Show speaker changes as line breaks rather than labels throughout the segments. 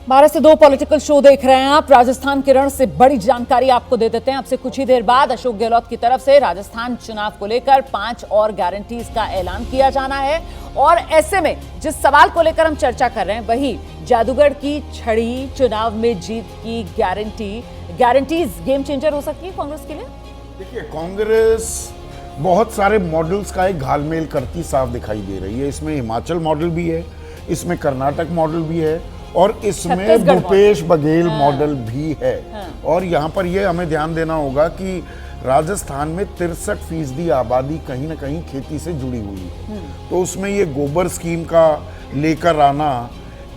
भारत से दो political show देख रहे हैं आप। राजस्थान के रण से बड़ी जानकारी आपको दे देते हैं। अब से कुछ ही देर बाद अशोक गहलोत की तरफ से राजस्थान चुनाव को लेकर 5 और गारंटीज का ऐलान किया जाना है। और ऐसे में जिस सवाल को लेकर हम चर्चा कर रहे हैं वही जादूगर की छड़ी, चुनाव में जीत की गारंटीज गेम चेंजर हो सकती है कांग्रेस के लिए।
देखिए, कांग्रेस बहुत सारे मॉडल्स का एक घालमेल करती साफ दिखाई दे रही है। इसमें हिमाचल मॉडल भी है, इसमें कर्नाटक मॉडल भी है और इसमें भूपेश बघेल मॉडल भी है। और यहाँ पर ये हमें ध्यान देना होगा कि राजस्थान में 63% आबादी कहीं ना कहीं खेती से जुड़ी हुई है। तो उसमें ये गोबर स्कीम का लेकर आना,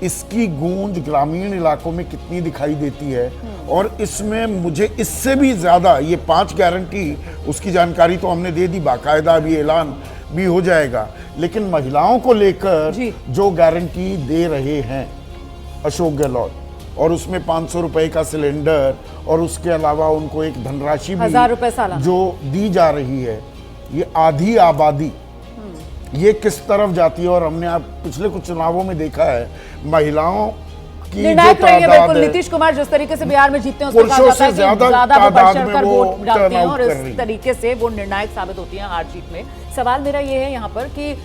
इसकी गूंज ग्रामीण इलाकों में कितनी दिखाई देती है। और इसमें मुझे इससे भी ज्यादा ये 5 गारंटी, उसकी जानकारी तो हमने दे दी, बाकायदा अभी ऐलान भी हो जाएगा। लेकिन महिलाओं को लेकर जो गारंटी दे रहे हैं अशोक गहलोत, और उसमें 500 रुपए का सिलेंडर और उसके अलावा उनको एक धनराशि भी
1000 रुपए सालाना
जो दी जा रही है, ये आधी आबादी ये किस तरफ जाती है। और हमने आप पिछले कुछ चुनावों में देखा है महिलाओं की
निर्णायक रहेंगे। बिल्कुल, नीतीश कुमार जिस तरीके से बिहार में जीतते हैं उसको कहा जाता है कि ज्यादा वो बढ़ चढ़कर वोट डालते हैं और इस तरीके से वो निर्णायक साबित होती हैं हार जीत में। सवाल मेरा ये है यहाँ पर कि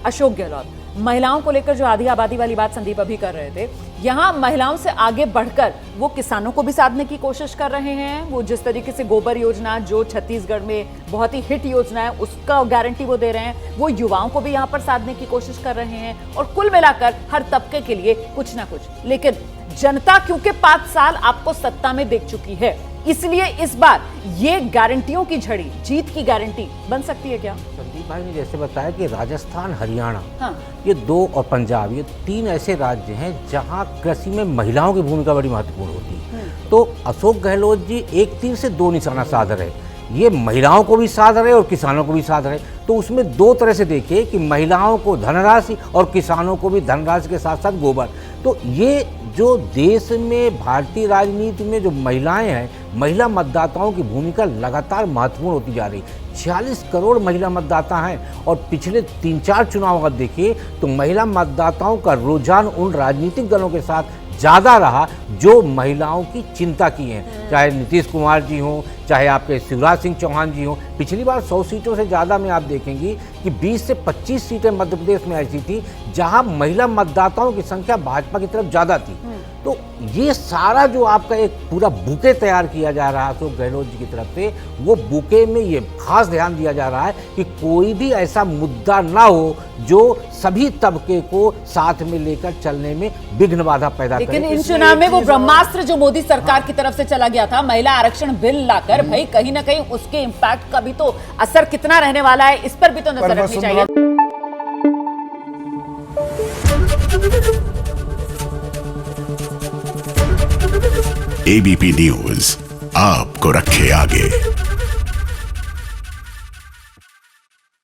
अशोक गहलोत महिलाओं को लेकर जो आधी आबादी वाली बात संदीप अभी कर रहे थे, यहाँ महिलाओं से आगे बढ़कर वो किसानों को भी साधने की कोशिश कर रहे हैं। वो जिस तरीके से गोबर योजना जो छत्तीसगढ़ में बहुत ही हिट योजना है उसका गारंटी वो दे रहे हैं, वो युवाओं को भी यहाँ पर साधने की कोशिश कर रहे हैं। और कुल मिलाकर हर तबके के लिए कुछ ना कुछ। लेकिन जनता क्योंकि 5 साल आपको सत्ता में देख चुकी है, इसलिए इस बार ये गारंटियों की झड़ी जीत की गारंटी बन सकती है क्या?
संदीप भाई ने जैसे बताया कि राजस्थान, हरियाणा, ये 2 और पंजाब, ये 3 ऐसे राज्य हैं जहां कृषि में महिलाओं की भूमिका बड़ी महत्वपूर्ण होती है। तो अशोक गहलोत जी एक तीर से 2 निशाना साध रहे, ये महिलाओं को भी साध रहे और किसानों को भी साध रहे। तो उसमें 2 तरह से देखिए कि महिलाओं को धनराशि और किसानों को भी धनराशि के साथ साथ गोबर। तो ये जो देश में भारतीय राजनीति में जो महिलाएं हैं, महिला मतदाताओं की भूमिका लगातार महत्वपूर्ण होती जा रही। 46 करोड़ महिला मतदाता हैं और पिछले 3-4 चुनाव अगर देखिए तो महिला मतदाताओं का रुझान उन राजनीतिक दलों के साथ ज़्यादा रहा जो महिलाओं की चिंता की हैं, चाहे नीतीश कुमार जी हों, चाहे आपके शिवराज सिंह चौहान जी हों। पिछली बार 100 सीटों से ज़्यादा में आप देखेंगी कि 20 से 25 सीटें मध्य प्रदेश में ऐसी थी जहां महिला मतदाताओं की संख्या भाजपा की तरफ ज़्यादा थी। तो ये सारा जो आपका एक पूरा बुके तैयार किया जा रहा है अशोक गहलोत जी की तरफ से, वो बुके में ये खास ध्यान दिया जा रहा है कि कोई भी ऐसा मुद्दा ना हो जो सभी तबके को साथ में लेकर चलने में विघ्न बाधा पैदा करे।
लेकिन इन चुनाव में वो ब्रह्मास्त्र जो मोदी सरकार की तरफ से चला गया था, महिला आरक्षण बिल लाकर, भाई कहीं ना कहीं उसके इम्पैक्ट का भी तो असर कितना रहने वाला है, इस पर भी तो नजर रखनी चाहिए।
एबीपी न्यूज आपको रखे आगे।